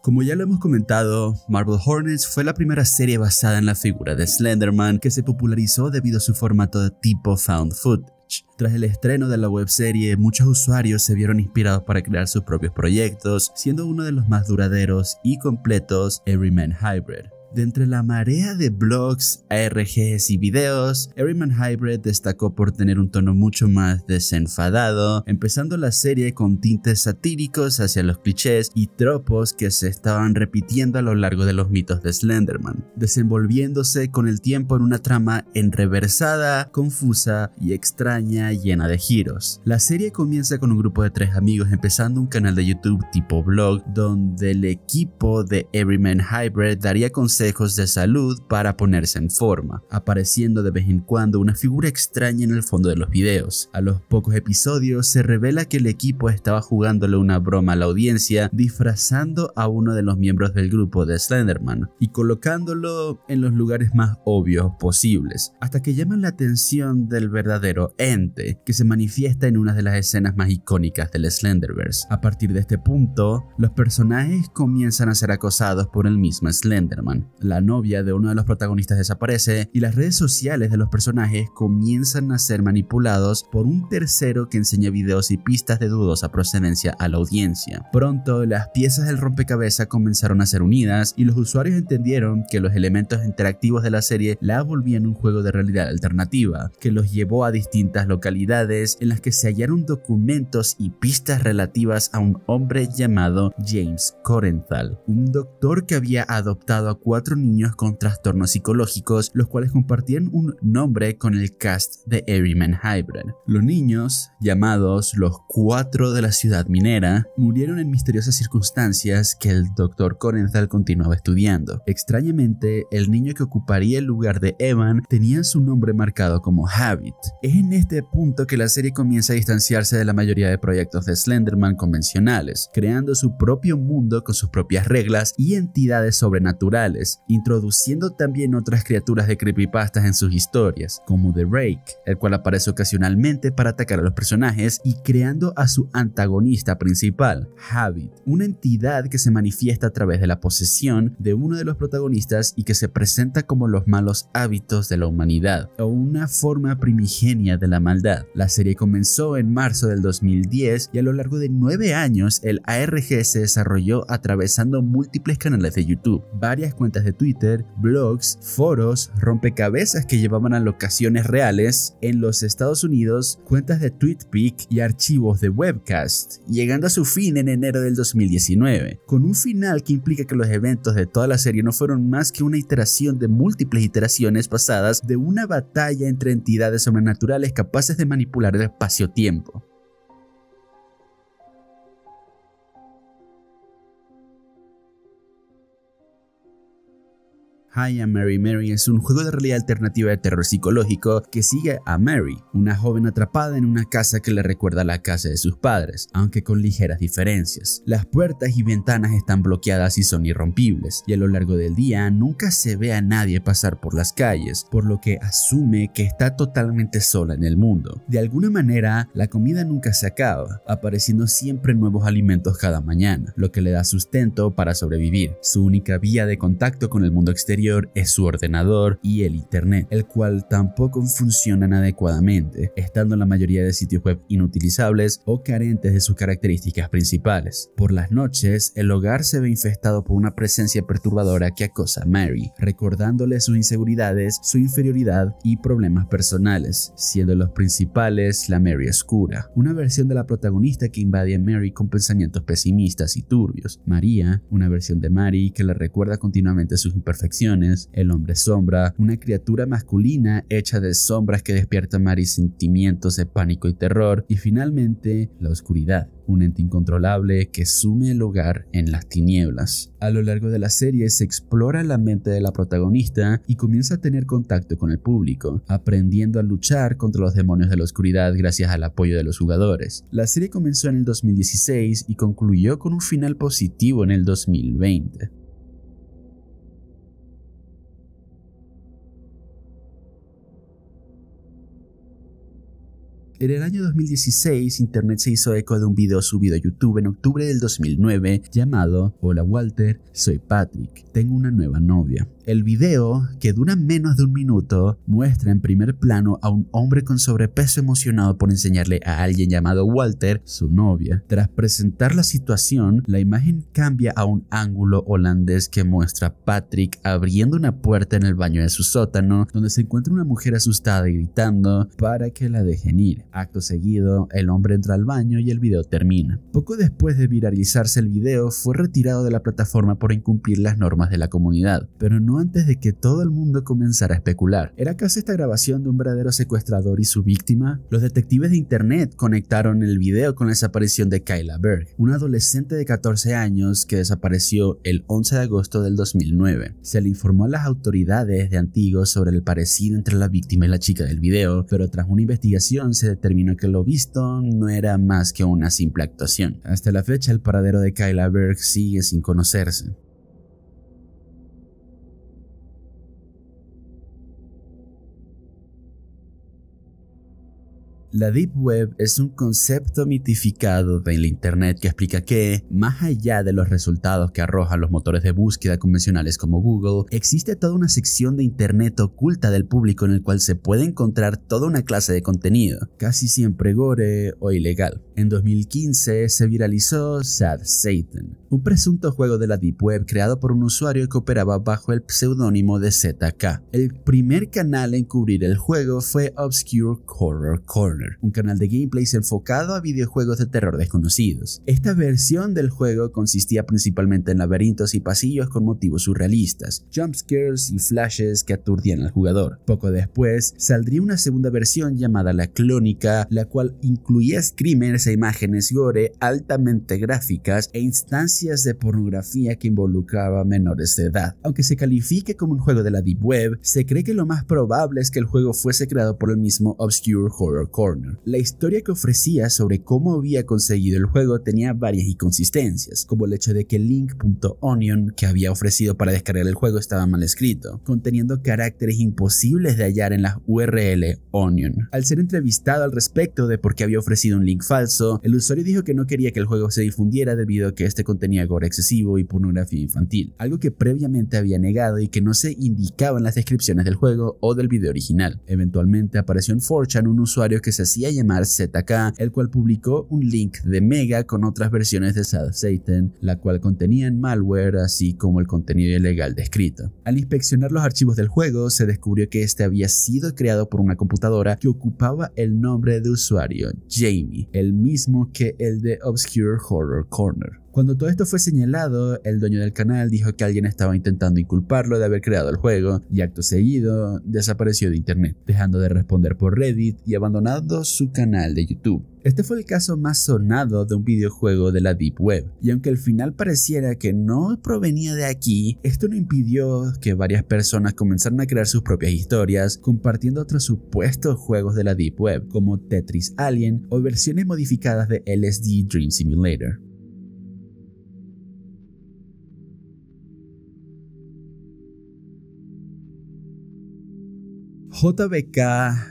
Como ya lo hemos comentado, Marble Hornets fue la primera serie basada en la figura de Slenderman que se popularizó debido a su formato de tipo found footage. Tras el estreno de la webserie, muchos usuarios se vieron inspirados para crear sus propios proyectos, siendo uno de los más duraderos y completos Everyman Hybrid. De entre la marea de blogs, ARGs y videos, Everyman Hybrid destacó por tener un tono mucho más desenfadado, empezando la serie con tintes satíricos hacia los clichés y tropos que se estaban repitiendo a lo largo de los mitos de Slenderman, desenvolviéndose con el tiempo en una trama enreversada, confusa y extraña, llena de giros. La serie comienza con un grupo de 3 amigos empezando un canal de YouTube tipo blog, donde el equipo de Everyman Hybrid daría consejos de salud para ponerse en forma, apareciendo de vez en cuando una figura extraña en el fondo de los videos. A los pocos episodios se revela que el equipo estaba jugándole una broma a la audiencia, disfrazando a uno de los miembros del grupo de Slenderman y colocándolo en los lugares más obvios posibles, hasta que llaman la atención del verdadero ente, que se manifiesta en una de las escenas más icónicas del Slenderverse. A partir de este punto, los personajes comienzan a ser acosados por el mismo Slenderman. La novia de uno de los protagonistas desaparece y las redes sociales de los personajes comienzan a ser manipulados por un tercero que enseña videos y pistas de dudosa procedencia a la audiencia. Pronto las piezas del rompecabezas comenzaron a ser unidas y los usuarios entendieron que los elementos interactivos de la serie la volvían un juego de realidad alternativa, que los llevó a distintas localidades en las que se hallaron documentos y pistas relativas a un hombre llamado James Corenthal, un doctor que había adoptado a 4 niños con trastornos psicológicos, los cuales compartían un nombre con el cast de Everyman Hybrid. Los niños, llamados los 4 de la ciudad minera, murieron en misteriosas circunstancias que el Dr. Corenthal continuaba estudiando. Extrañamente, el niño que ocuparía el lugar de Evan tenía su nombre marcado como Habit. Es en este punto que la serie comienza a distanciarse de la mayoría de proyectos de Slenderman convencionales, creando su propio mundo con sus propias reglas y entidades sobrenaturales, introduciendo también otras criaturas de creepypastas en sus historias, como The Rake, el cual aparece ocasionalmente para atacar a los personajes, y creando a su antagonista principal, Habit, una entidad que se manifiesta a través de la posesión de uno de los protagonistas y que se presenta como los malos hábitos de la humanidad, o una forma primigenia de la maldad. La serie comenzó en marzo del 2010 y a lo largo de 9 años el ARG se desarrolló atravesando múltiples canales de YouTube, varias cuentas de Twitter, blogs, foros, rompecabezas que llevaban a locaciones reales en los Estados Unidos, cuentas de TweetPic y archivos de webcast, llegando a su fin en enero del 2019, con un final que implica que los eventos de toda la serie no fueron más que una iteración de múltiples iteraciones pasadas de una batalla entre entidades sobrenaturales capaces de manipular el espacio-tiempo. Hi, I'm Mary. Mary es un juego de realidad alternativa de terror psicológico que sigue a Mary, una joven atrapada en una casa que le recuerda a la casa de sus padres, aunque con ligeras diferencias. Las puertas y ventanas están bloqueadas y son irrompibles, y a lo largo del día nunca se ve a nadie pasar por las calles, por lo que asume que está totalmente sola en el mundo. De alguna manera, la comida nunca se acaba, apareciendo siempre nuevos alimentos cada mañana, lo que le da sustento para sobrevivir. Su única vía de contacto con el mundo exterior es su ordenador y el internet, el cual tampoco funcionan adecuadamente, estando la mayoría de sitios web inutilizables o carentes de sus características principales. Por las noches, el hogar se ve infestado por una presencia perturbadora que acosa a Mary, recordándole sus inseguridades, su inferioridad y problemas personales, siendo los principales la Mary oscura, una versión de la protagonista que invade a Mary con pensamientos pesimistas y turbios. María, una versión de Mary que le recuerda continuamente sus imperfecciones. El hombre sombra, una criatura masculina hecha de sombras que despierta a Mary sentimientos de pánico y terror. Y finalmente, la oscuridad, un ente incontrolable que sume el hogar en las tinieblas. A lo largo de la serie se explora la mente de la protagonista y comienza a tener contacto con el público, aprendiendo a luchar contra los demonios de la oscuridad gracias al apoyo de los jugadores. La serie comenzó en el 2016 y concluyó con un final positivo en el 2020. En el año 2016, Internet se hizo eco de un video subido a YouTube en octubre del 2009 llamado "Hola Walter, soy Patrick, tengo una nueva novia". El video, que dura menos de un minuto, muestra en primer plano a un hombre con sobrepeso emocionado por enseñarle a alguien llamado Walter su novia. Tras presentar la situación, la imagen cambia a un ángulo holandés que muestra a Patrick abriendo una puerta en el baño de su sótano, donde se encuentra una mujer asustada y gritando para que la dejen ir. Acto seguido, el hombre entra al baño y el video termina. Poco después de viralizarse el video, fue retirado de la plataforma por incumplir las normas de la comunidad, pero no antes de que todo el mundo comenzara a especular. ¿Era acaso esta grabación de un verdadero secuestrador y su víctima? Los detectives de internet conectaron el video con la desaparición de Kyla Berg, una adolescente de 14 años que desapareció el 11 de agosto del 2009. Se le informó a las autoridades de Antigua sobre el parecido entre la víctima y la chica del video, pero tras una investigación se determinó que lo visto no era más que una simple actuación. Hasta la fecha, el paradero de Kyla Berg sigue sin conocerse. La Deep Web es un concepto mitificado de la Internet que explica que, más allá de los resultados que arrojan los motores de búsqueda convencionales como Google, existe toda una sección de Internet oculta del público en el cual se puede encontrar toda una clase de contenido, casi siempre gore o ilegal. En 2015 se viralizó Sad Satan, un presunto juego de la Deep Web creado por un usuario que operaba bajo el seudónimo de ZK. El primer canal en cubrir el juego fue Obscure Horror Corner, un canal de gameplays enfocado a videojuegos de terror desconocidos. Esta versión del juego consistía principalmente en laberintos y pasillos con motivos surrealistas, jumpscares y flashes que aturdían al jugador. Poco después saldría una segunda versión llamada La Clónica, la cual incluía screamers e imágenes gore altamente gráficas e instancias de pornografía que involucraba menores de edad. Aunque se califique como un juego de la Deep Web, se cree que lo más probable es que el juego fuese creado por el mismo Obscure Horror Corner. La historia que ofrecía sobre cómo había conseguido el juego tenía varias inconsistencias, como el hecho de que el link.onion que había ofrecido para descargar el juego estaba mal escrito, conteniendo caracteres imposibles de hallar en la URL Onion. Al ser entrevistado al respecto de por qué había ofrecido un link falso, el usuario dijo que no quería que el juego se difundiera debido a que este contenía gore excesivo y pornografía infantil, algo que previamente había negado y que no se indicaba en las descripciones del juego o del video original. Eventualmente apareció en 4chan un usuario que se hacía llamar ZK, el cual publicó un link de Mega con otras versiones de Sad Satan, la cual contenían malware así como el contenido ilegal descrito. Al inspeccionar los archivos del juego, se descubrió que este había sido creado por una computadora que ocupaba el nombre de usuario Jamie, el mismo que el de Obscure Horror Corner. Cuando todo esto fue señalado, el dueño del canal dijo que alguien estaba intentando inculparlo de haber creado el juego y acto seguido desapareció de internet, dejando de responder por Reddit y abandonando su canal de YouTube. Este fue el caso más sonado de un videojuego de la Deep Web, y aunque al final pareciera que no provenía de aquí, esto no impidió que varias personas comenzaran a crear sus propias historias, compartiendo otros supuestos juegos de la Deep Web, como Tetris Alien o versiones modificadas de LSD Dream Simulator. JBK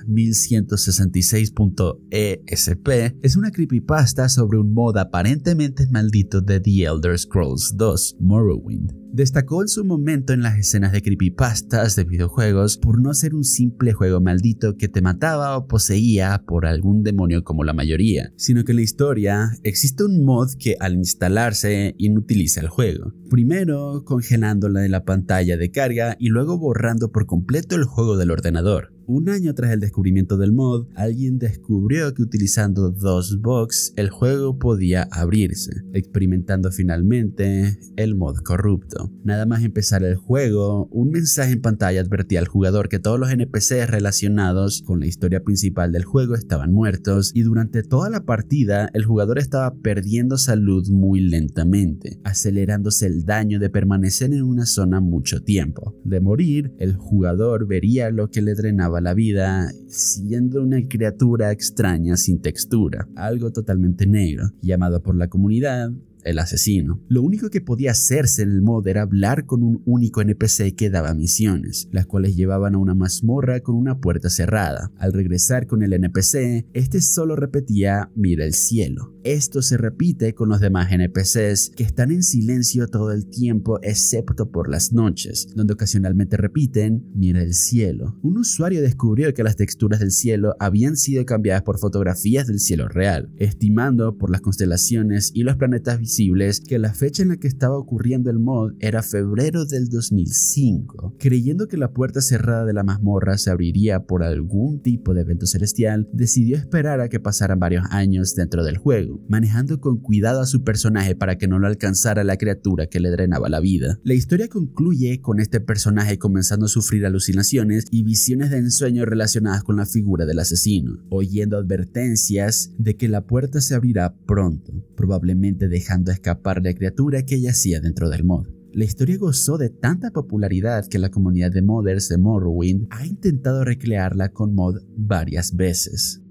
1166.esp es una creepypasta sobre un mod aparentemente maldito de The Elder Scrolls 2, Morrowind. Destacó en su momento en las escenas de creepypastas de videojuegos por no ser un simple juego maldito que te mataba o poseía por algún demonio como la mayoría, sino que en la historia existe un mod que al instalarse inutiliza el juego, primero congelándola de la pantalla de carga y luego borrando por completo el juego del ordenador. Un año tras el descubrimiento del mod, alguien descubrió que utilizando DOSBox el juego podía abrirse, experimentando finalmente el mod corrupto. Nada más empezar el juego, un mensaje en pantalla advertía al jugador que todos los NPCs relacionados con la historia principal del juego estaban muertos y durante toda la partida el jugador estaba perdiendo salud muy lentamente, acelerándose el daño de permanecer en una zona mucho tiempo. De morir, el jugador vería lo que le drenaba la vida, siendo una criatura extraña sin textura, algo totalmente negro, llamado por la comunidad el asesino. Lo único que podía hacerse en el mod era hablar con un único NPC que daba misiones, las cuales llevaban a una mazmorra con una puerta cerrada. Al regresar con el NPC, este solo repetía "mira el cielo". Esto se repite con los demás NPCs, que están en silencio todo el tiempo excepto por las noches, donde ocasionalmente repiten "mira el cielo". Un usuario descubrió que las texturas del cielo habían sido cambiadas por fotografías del cielo real, estimando por las constelaciones y los planetas visibles que la fecha en la que estaba ocurriendo el mod era febrero del 2005. Creyendo que la puerta cerrada de la mazmorra se abriría por algún tipo de evento celestial, decidió esperar a que pasaran varios años dentro del juego, manejando con cuidado a su personaje para que no lo alcanzara la criatura que le drenaba la vida. La historia concluye con este personaje comenzando a sufrir alucinaciones y visiones de ensueño relacionadas con la figura del asesino, oyendo advertencias de que la puerta se abrirá pronto, probablemente dejando escapar la criatura que yacía dentro del mod. La historia gozó de tanta popularidad que la comunidad de modders de Morrowind ha intentado recrearla con mod varias veces.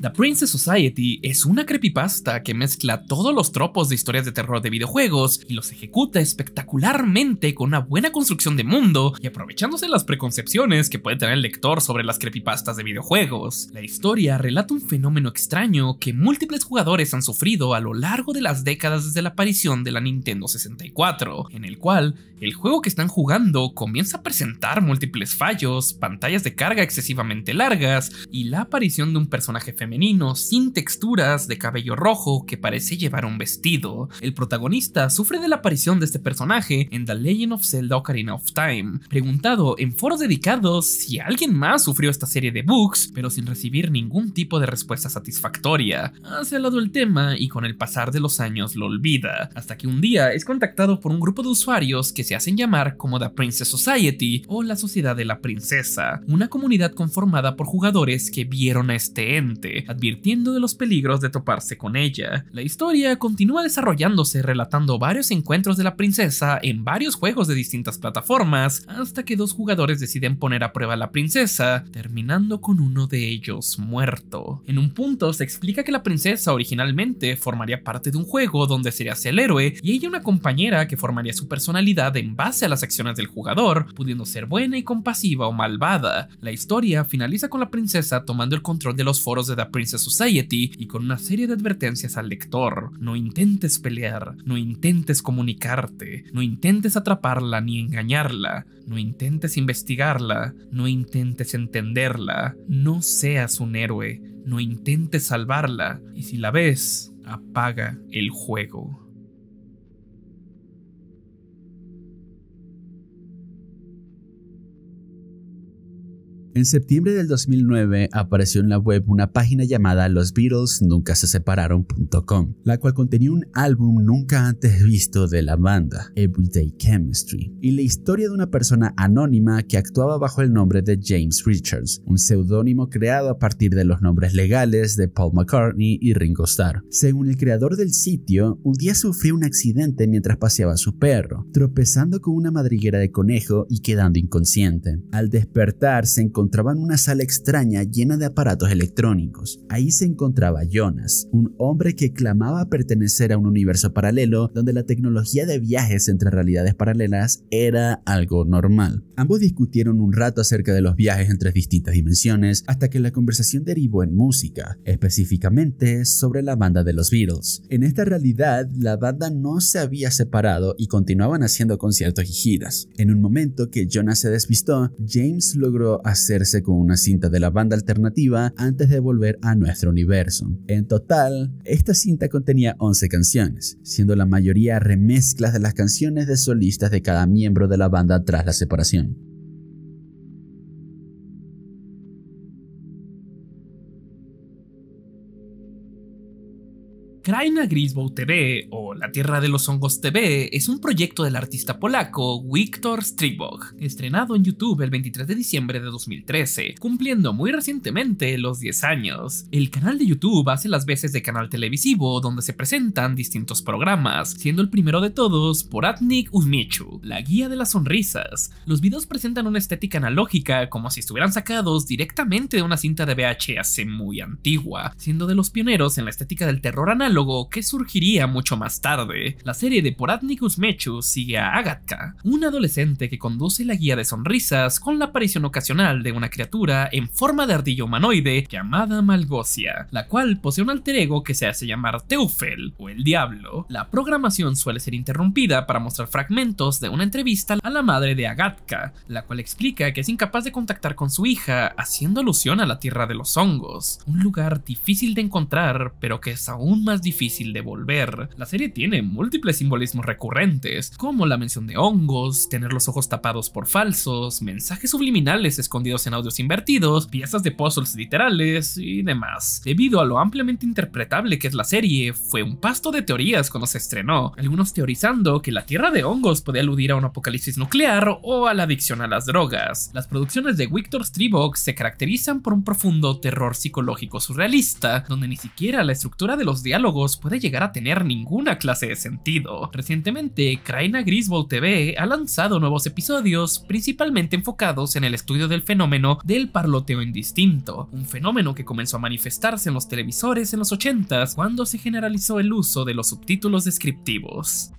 The Princess Society es una creepypasta que mezcla todos los tropos de historias de terror de videojuegos y los ejecuta espectacularmente con una buena construcción de mundo y aprovechándose las preconcepciones que puede tener el lector sobre las creepypastas de videojuegos. La historia relata un fenómeno extraño que múltiples jugadores han sufrido a lo largo de las décadas desde la aparición de la Nintendo 64, en el cual el juego que están jugando comienza a presentar múltiples fallos, pantallas de carga excesivamente largas y la aparición de un personaje femenino sin texturas de cabello rojo que parece llevar un vestido. El protagonista sufre de la aparición de este personaje en The Legend of Zelda Ocarina of Time. Preguntado en foros dedicados si alguien más sufrió esta serie de bugs, pero sin recibir ningún tipo de respuesta satisfactoria. Hace al lado el tema y con el pasar de los años lo olvida, hasta que un día es contactado por un grupo de usuarios que se hacen llamar como The Princess Society o la Sociedad de la Princesa, una comunidad conformada por jugadores que vieron a este ente, advirtiendo de los peligros de toparse con ella. La historia continúa desarrollándose relatando varios encuentros de la princesa en varios juegos de distintas plataformas, hasta que dos jugadores deciden poner a prueba a la princesa, terminando con uno de ellos muerto. En un punto se explica que la princesa originalmente formaría parte de un juego donde sería el héroe y ella una compañera que formaría su personalidad en base a las acciones del jugador, pudiendo ser buena y compasiva o malvada. La historia finaliza con la princesa tomando el control de los foros de The Princess Society y con una serie de advertencias al lector: no intentes pelear, no intentes comunicarte, no intentes atraparla ni engañarla, no intentes investigarla, no intentes entenderla, no seas un héroe, no intentes salvarla y si la ves, apaga el juego. En septiembre del 2009 apareció en la web una página llamada losbeatlesnuncasesepararon.com, la cual contenía un álbum nunca antes visto de la banda, Everyday Chemistry, y la historia de una persona anónima que actuaba bajo el nombre de James Richards, un seudónimo creado a partir de los nombres legales de Paul McCartney y Ringo Starr. Según el creador del sitio, un día sufrió un accidente mientras paseaba a su perro, tropezando con una madriguera de conejo y quedando inconsciente. Al despertar se encontraba en una sala extraña llena de aparatos electrónicos. Ahí se encontraba Jonas, un hombre que clamaba pertenecer a un universo paralelo donde la tecnología de viajes entre realidades paralelas era algo normal. Ambos discutieron un rato acerca de los viajes entre distintas dimensiones hasta que la conversación derivó en música, específicamente sobre la banda de los Beatles. En esta realidad, la banda no se había separado y continuaban haciendo conciertos y giras. En un momento que Jonas se despistó, James logró hacerse con una cinta de la banda alternativa antes de volver a nuestro universo. En total, esta cinta contenía 11 canciones, siendo la mayoría remezclas de las canciones de solistas de cada miembro de la banda tras la separación. Kraina Griswold TV o La Tierra de los Hongos TV es un proyecto del artista polaco Wiktor Stribog, estrenado en YouTube el 23 de diciembre de 2013, cumpliendo muy recientemente los 10 años. El canal de YouTube hace las veces de canal televisivo donde se presentan distintos programas, siendo el primero de todos Poradnik Uśmiechu, la guía de las sonrisas. Los videos presentan una estética analógica como si estuvieran sacados directamente de una cinta de VHS muy antigua, siendo de los pioneros en la estética del terror análogo que surgiría mucho más tarde. La serie de Poradnik Uśmiechu sigue a Agatka, una adolescente que conduce la guía de sonrisas con la aparición ocasional de una criatura en forma de ardilla humanoide llamada Malgosia, la cual posee un alter ego que se hace llamar Teufel o el Diablo. La programación suele ser interrumpida para mostrar fragmentos de una entrevista a la madre de Agatka, la cual explica que es incapaz de contactar con su hija, haciendo alusión a la Tierra de los Hongos, un lugar difícil de encontrar pero que es aún más difícil de volver. La serie tiene múltiples simbolismos recurrentes, como la mención de hongos, tener los ojos tapados por falsos, mensajes subliminales escondidos en audios invertidos, piezas de puzzles literales y demás. Debido a lo ampliamente interpretable que es la serie, fue un pasto de teorías cuando se estrenó, algunos teorizando que la Tierra de Hongos podía aludir a un apocalipsis nuclear o a la adicción a las drogas. Las producciones de Wiktor Stribog se caracterizan por un profundo terror psicológico surrealista, donde ni siquiera la estructura de los diálogos puede llegar a tener ninguna clase de sentido. Recientemente, Kraina Griswold TV ha lanzado nuevos episodios, principalmente enfocados en el estudio del fenómeno del parloteo indistinto, un fenómeno que comenzó a manifestarse en los televisores en los 80s cuando se generalizó el uso de los subtítulos descriptivos.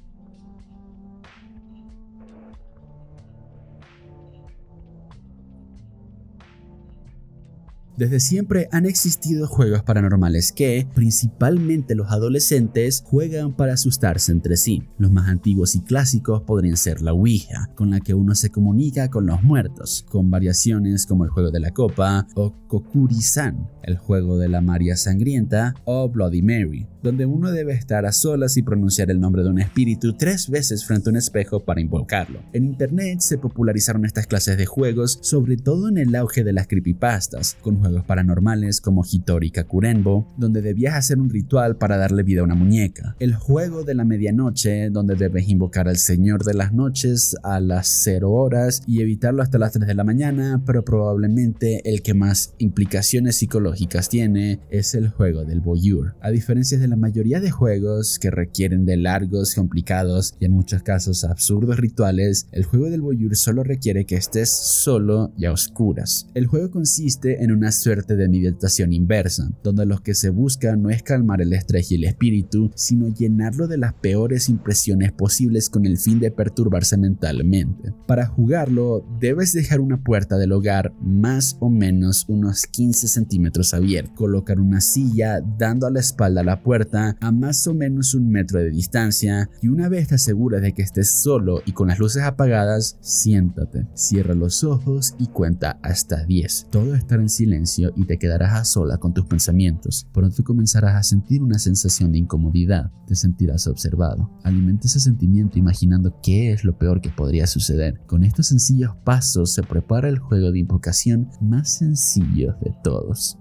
Desde siempre han existido juegos paranormales que, principalmente los adolescentes, juegan para asustarse entre sí. Los más antiguos y clásicos podrían ser la Ouija, con la que uno se comunica con los muertos, con variaciones como el juego de la copa, o Kokuri-san, el juego de la María Sangrienta, o Bloody Mary, donde uno debe estar a solas y pronunciar el nombre de un espíritu 3 veces frente a un espejo para invocarlo. En internet se popularizaron estas clases de juegos, sobre todo en el auge de las creepypastas, con juegos paranormales como Hitori Kakurenbo, donde debías hacer un ritual para darle vida a una muñeca. El juego de la medianoche, donde debes invocar al Señor de las Noches a las 0 horas y evitarlo hasta las 3 de la mañana, pero probablemente el que más implicaciones psicológicas tiene es el juego del voyeur. A diferencia de la mayoría de juegos que requieren de largos, complicados y en muchos casos absurdos rituales, el juego del voyeur solo requiere que estés solo y a oscuras. El juego consiste en una suerte de meditación inversa, donde lo que se busca no es calmar el estrés y el espíritu, sino llenarlo de las peores impresiones posibles con el fin de perturbarse mentalmente. Para jugarlo, debes dejar una puerta del hogar más o menos unos 15 centímetros abierta, colocar una silla dando a la espalda a la puerta a más o menos 1 metro de distancia y una vez te aseguras de que estés solo y con las luces apagadas, siéntate, cierra los ojos y cuenta hasta 10. Todo estará en silencio y te quedarás a sola con tus pensamientos. Pronto comenzarás a sentir una sensación de incomodidad, te sentirás observado. Alimenta ese sentimiento imaginando qué es lo peor que podría suceder. Con estos sencillos pasos se prepara el juego de invocación más sencillo de todos.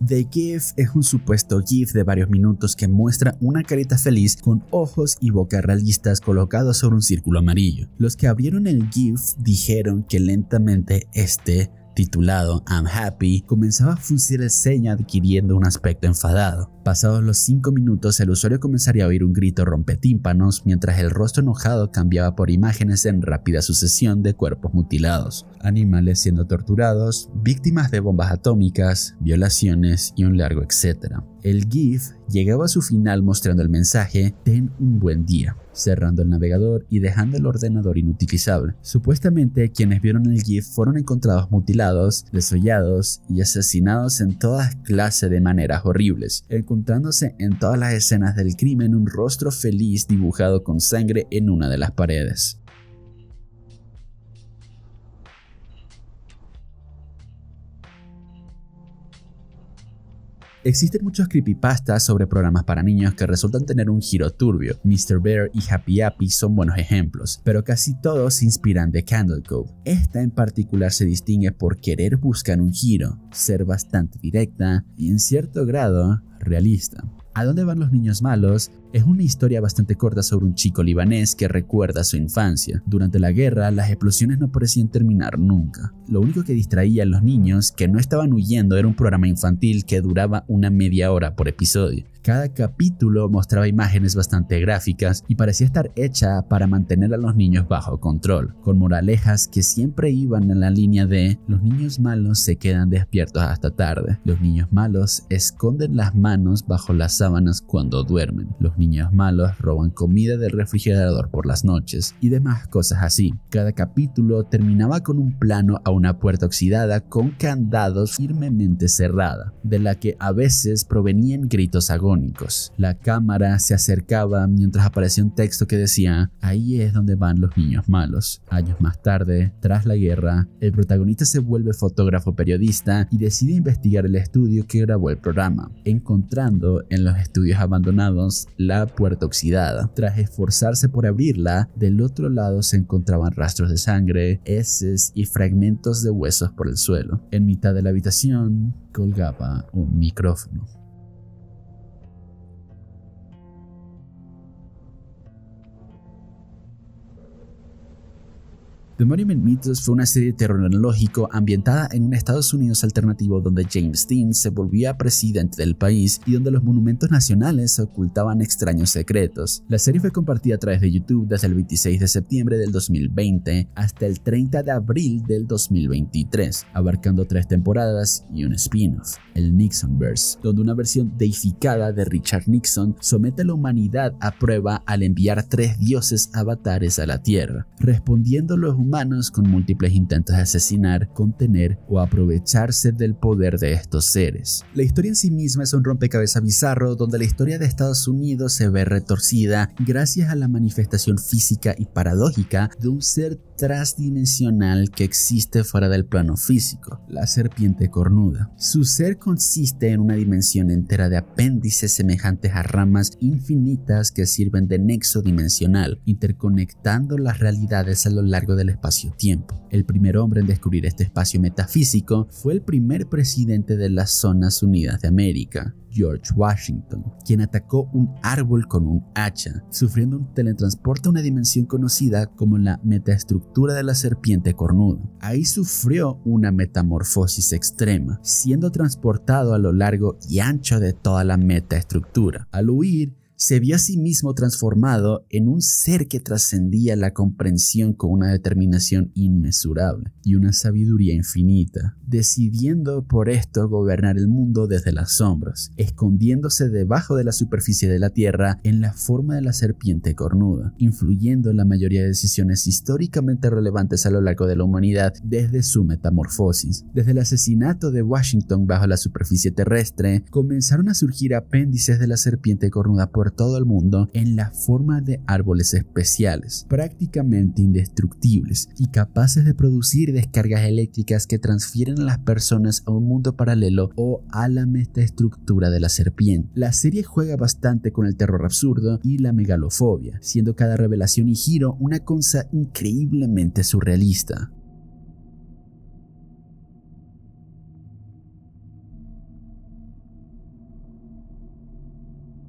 The GIF es un supuesto GIF de varios minutos que muestra una carita feliz con ojos y boca realistas colocados sobre un círculo amarillo. Los que abrieron el GIF dijeron que lentamente titulado I'm Happy, comenzaba a fruncir el ceño adquiriendo un aspecto enfadado. Pasados los 5 minutos, el usuario comenzaría a oír un grito rompetímpanos mientras el rostro enojado cambiaba por imágenes en rápida sucesión de cuerpos mutilados, animales siendo torturados, víctimas de bombas atómicas, violaciones y un largo etcétera. El GIF llegaba a su final mostrando el mensaje "Ten un buen día", cerrando el navegador y dejando el ordenador inutilizable. Supuestamente quienes vieron el GIF fueron encontrados mutilados, desollados y asesinados en todas clases de maneras horribles, encontrándose en todas las escenas del crimen un rostro feliz dibujado con sangre en una de las paredes. Existen muchos creepypastas sobre programas para niños que resultan tener un giro turbio. Mr. Bear y Happy Appy son buenos ejemplos, pero casi todos se inspiran de Candle Cove. Esta en particular se distingue por querer buscar un giro, ser bastante directa y en cierto grado realista. ¿A dónde van los niños malos? Es una historia bastante corta sobre un chico libanés que recuerda su infancia. Durante la guerra, las explosiones no parecían terminar nunca. Lo único que distraía a los niños que no estaban huyendo era un programa infantil que duraba una media hora por episodio. Cada capítulo mostraba imágenes bastante gráficas y parecía estar hecha para mantener a los niños bajo control, con moralejas que siempre iban en la línea de los niños malos se quedan despiertos hasta tarde, los niños malos esconden las manos bajo las sábanas cuando duermen, los niños malos roban comida del refrigerador por las noches y demás cosas así. Cada capítulo terminaba con un plano a una puerta oxidada con candados firmemente cerrada, de la que a veces provenían gritos agónicos. La cámara se acercaba mientras aparecía un texto que decía: ahí es donde van los niños malos. Años más tarde, tras la guerra, el protagonista se vuelve fotógrafo periodista y decide investigar el estudio que grabó el programa, encontrando en los estudios abandonados la puerta oxidada. Tras esforzarse por abrirla, del otro lado se encontraban rastros de sangre, heces y fragmentos de huesos por el suelo. En mitad de la habitación colgaba un micrófono. The Monument Mythos fue una serie de terror analógico ambientada en un Estados Unidos alternativo donde James Dean se volvía presidente del país y donde los monumentos nacionales ocultaban extraños secretos. La serie fue compartida a través de YouTube desde el 26 de septiembre del 2020 hasta el 30 de abril del 2023, abarcando 3 temporadas y un spin-off, el Nixonverse, donde una versión deificada de Richard Nixon somete a la humanidad a prueba al enviar 3 dioses avatares a la Tierra, respondiendo los humanos con múltiples intentos de asesinar, contener o aprovecharse del poder de estos seres. La historia en sí misma es un rompecabezas bizarro donde la historia de Estados Unidos se ve retorcida gracias a la manifestación física y paradójica de un ser transdimensional que existe fuera del plano físico, la serpiente cornuda. Su ser consiste en una dimensión entera de apéndices semejantes a ramas infinitas que sirven de nexo dimensional, interconectando las realidades a lo largo del espacio-tiempo. El primer hombre en descubrir este espacio metafísico fue el primer presidente de las Zonas Unidas de América, George Washington, quien atacó un árbol con un hacha, sufriendo un teletransporte a una dimensión conocida como la metaestructura de la serpiente cornuda. Ahí sufrió una metamorfosis extrema, siendo transportado a lo largo y ancho de toda la metaestructura. Al huir, se vio a sí mismo transformado en un ser que trascendía la comprensión con una determinación inmesurable y una sabiduría infinita, decidiendo por esto gobernar el mundo desde las sombras, escondiéndose debajo de la superficie de la tierra en la forma de la serpiente cornuda, influyendo en la mayoría de decisiones históricamente relevantes a lo largo de la humanidad desde su metamorfosis. Desde el asesinato de Washington bajo la superficie terrestre, comenzaron a surgir apéndices de la serpiente cornuda por todo el mundo en la forma de árboles especiales, prácticamente indestructibles y capaces de producir descargas eléctricas que transfieren a las personas a un mundo paralelo o a la metaestructura de la serpiente. La serie juega bastante con el terror absurdo y la megalofobia, siendo cada revelación y giro una cosa increíblemente surrealista.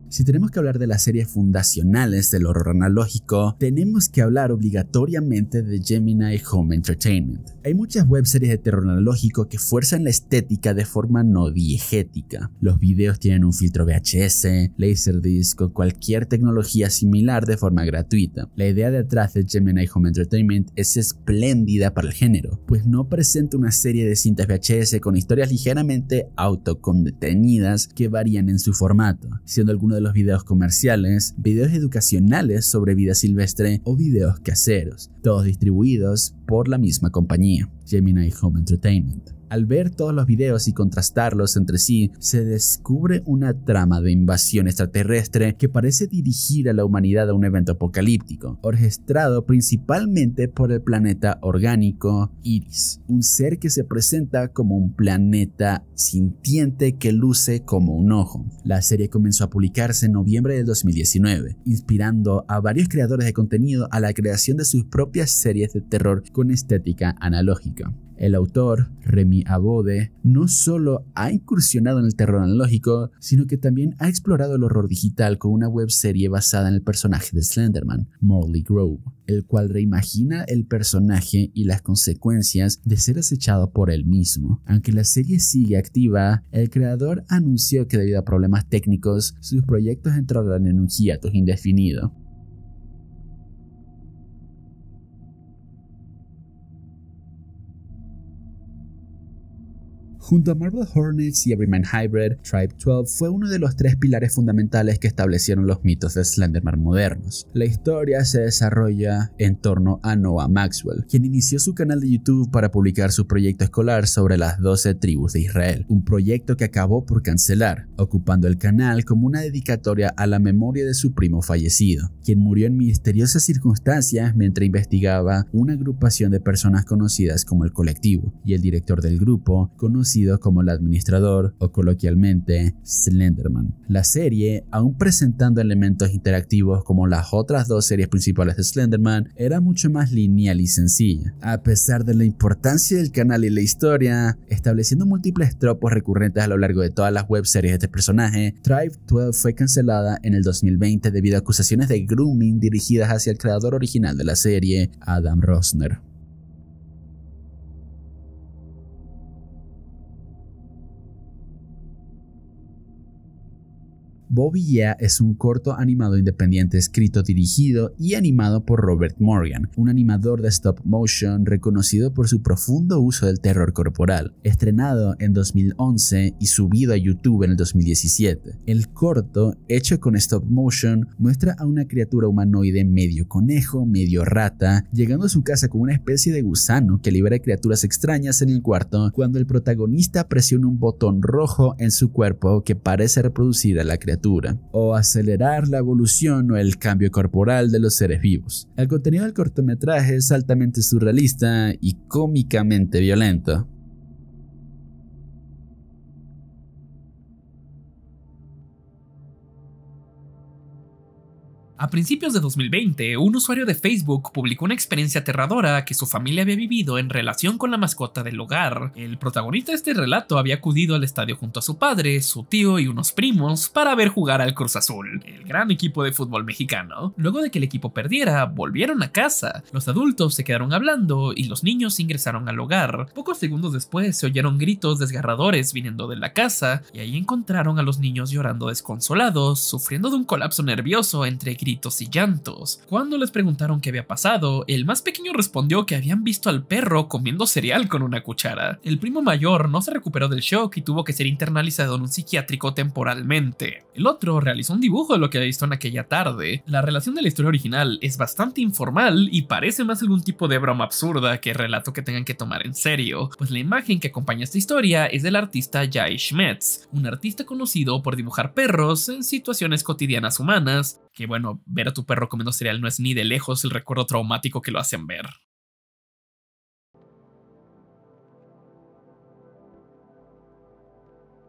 Si tenemos que hablar de las series fundacionales del horror analógico, tenemos que hablar obligatoriamente de Gemini Home Entertainment. Hay muchas webseries de terror analógico que fuerzan la estética de forma no diegética. Los videos tienen un filtro VHS, Laserdisc o cualquier tecnología similar de forma gratuita. La idea detrás de Gemini Home Entertainment es espléndida para el género, pues no presenta una serie de cintas VHS con historias ligeramente autocontenidas que varían en su formato, siendo algunos de los videos comerciales, videos educacionales sobre vida silvestre o videos caseros, todos distribuidos por la misma compañía. Gemini Home Entertainment. Al ver todos los videos y contrastarlos entre sí, se descubre una trama de invasión extraterrestre que parece dirigir a la humanidad a un evento apocalíptico, orquestado principalmente por el planeta orgánico Iris, un ser que se presenta como un planeta sintiente que luce como un ojo. La serie comenzó a publicarse en noviembre del 2019, inspirando a varios creadores de contenido a la creación de sus propias series de terror con estética analógica. El autor, Remy Abode, no solo ha incursionado en el terror analógico, sino que también ha explorado el horror digital con una webserie basada en el personaje de Slenderman, Morley Grove, el cual reimagina el personaje y las consecuencias de ser acechado por él mismo. Aunque la serie sigue activa, el creador anunció que debido a problemas técnicos, sus proyectos entrarán en un hiato indefinido. Junto a Marble Hornets y Everyman Hybrid, Tribe 12 fue uno de los 3 pilares fundamentales que establecieron los mitos de Slenderman modernos. La historia se desarrolla en torno a Noah Maxwell, quien inició su canal de YouTube para publicar su proyecto escolar sobre las 12 tribus de Israel, un proyecto que acabó por cancelar, ocupando el canal como una dedicatoria a la memoria de su primo fallecido, quien murió en misteriosas circunstancias mientras investigaba una agrupación de personas conocidas como el Colectivo, y el director del grupo, conocido como el administrador o coloquialmente Slenderman. La serie, aún presentando elementos interactivos como las otras 2 series principales de Slenderman, era mucho más lineal y sencilla. A pesar de la importancia del canal y la historia, estableciendo múltiples tropos recurrentes a lo largo de todas las webseries de este personaje, Tribe 12 fue cancelada en el 2020 debido a acusaciones de grooming dirigidas hacia el creador original de la serie, Adam Rosner. Bobby Yeah es un corto animado independiente escrito, dirigido y animado por Robert Morgan, un animador de stop motion reconocido por su profundo uso del terror corporal, estrenado en 2011 y subido a YouTube en el 2017. El corto, hecho con stop motion, muestra a una criatura humanoide medio conejo, medio rata, llegando a su casa con una especie de gusano que libera criaturas extrañas en el cuarto cuando el protagonista presiona un botón rojo en su cuerpo que parece reproducir a la criatura, o acelerar la evolución o el cambio corporal de los seres vivos. El contenido del cortometraje es altamente surrealista y cómicamente violento. A principios de 2020, un usuario de Facebook publicó una experiencia aterradora que su familia había vivido en relación con la mascota del hogar. El protagonista de este relato había acudido al estadio junto a su padre, su tío y unos primos para ver jugar al Cruz Azul, el gran equipo de fútbol mexicano. Luego de que el equipo perdiera, volvieron a casa. Los adultos se quedaron hablando y los niños ingresaron al hogar. Pocos segundos después se oyeron gritos desgarradores viniendo de la casa y ahí encontraron a los niños llorando desconsolados, sufriendo de un colapso nervioso entre gritos y llantos. Cuando les preguntaron qué había pasado, el más pequeño respondió que habían visto al perro comiendo cereal con una cuchara. El primo mayor no se recuperó del shock y tuvo que ser internalizado en un psiquiátrico temporalmente. El otro realizó un dibujo de lo que había visto en aquella tarde. La relación de la historia original es bastante informal y parece más algún tipo de broma absurda que relato que tengan que tomar en serio, pues la imagen que acompaña esta historia es del artista Jay Schmetz, un artista conocido por dibujar perros en situaciones cotidianas humanas, que bueno, ver a tu perro comiendo cereal no es ni de lejos el recuerdo traumático que lo hacen ver.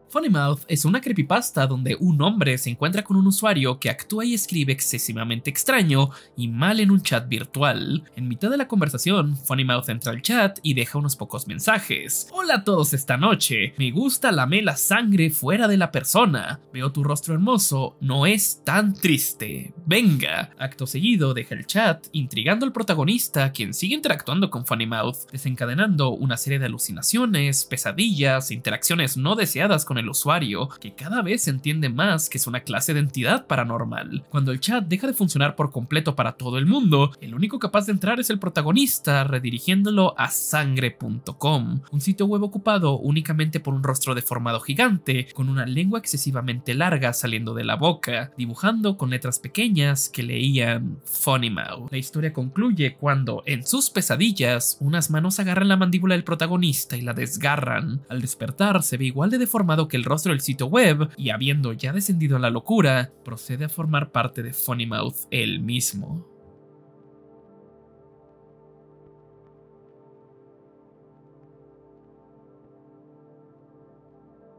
Funny Mouth es una creepypasta donde un hombre se encuentra con un usuario que actúa y escribe excesivamente extraño y mal en un chat virtual. En mitad de la conversación, Funny Mouth entra al chat y deja unos pocos mensajes. Hola a todos esta noche, me gusta lamer la sangre fuera de la persona, veo tu rostro hermoso, no es tan triste, venga. Acto seguido deja el chat, intrigando al protagonista, quien sigue interactuando con Funny Mouth, desencadenando una serie de alucinaciones, pesadillas e interacciones no deseadas con el el usuario, que cada vez entiende más que es una clase de entidad paranormal. Cuando el chat deja de funcionar por completo para todo el mundo, el único capaz de entrar es el protagonista, redirigiéndolo a sangre.com, un sitio web ocupado únicamente por un rostro deformado gigante, con una lengua excesivamente larga saliendo de la boca, dibujando con letras pequeñas que leían Funny Mouth. La historia concluye cuando, en sus pesadillas, unas manos agarran la mandíbula del protagonista y la desgarran. Al despertar se ve igual de deformado que el rostro del sitio web y, habiendo ya descendido a la locura, procede a formar parte de Funny Mouth él mismo.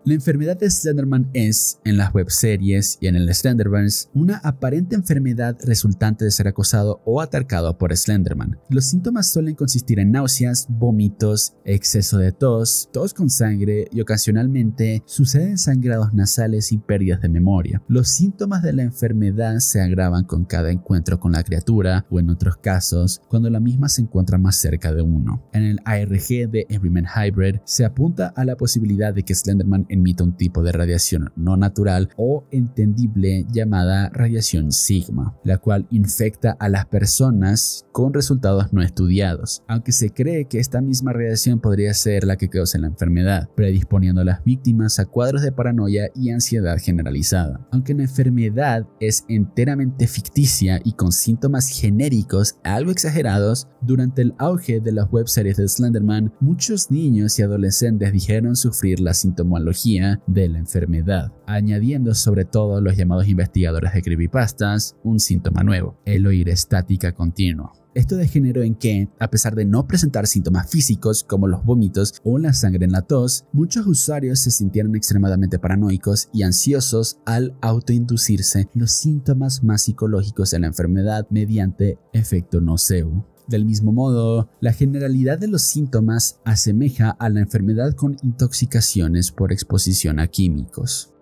La enfermedad de Slenderman es, en las webseries y en el Slenderverse, una aparente enfermedad resultante de ser acosado o atacado por Slenderman. Los síntomas suelen consistir en náuseas, vómitos, exceso de tos, tos con sangre y ocasionalmente suceden sangrados nasales y pérdidas de memoria. Los síntomas de la enfermedad se agravan con cada encuentro con la criatura o, en otros casos, cuando la misma se encuentra más cerca de uno. En el ARG de Everyman Hybrid se apunta a la posibilidad de que Slenderman emite un tipo de radiación no natural o entendible llamada radiación sigma, la cual infecta a las personas con resultados no estudiados, aunque se cree que esta misma radiación podría ser la que causa la enfermedad, predisponiendo a las víctimas a cuadros de paranoia y ansiedad generalizada. Aunque la enfermedad es enteramente ficticia y con síntomas genéricos algo exagerados, durante el auge de las webseries de Slenderman, muchos niños y adolescentes dijeron sufrir la sintomología de la enfermedad, añadiendo sobre todo los llamados investigadores de creepypastas un síntoma nuevo: el oír estática continua. Esto degeneró en que, a pesar de no presentar síntomas físicos como los vómitos o la sangre en la tos, muchos usuarios se sintieron extremadamente paranoicos y ansiosos al autoinducirse los síntomas más psicológicos de la enfermedad mediante efecto nocebo. Del mismo modo, la generalidad de los síntomas asemeja a la enfermedad con intoxicaciones por exposición a químicos.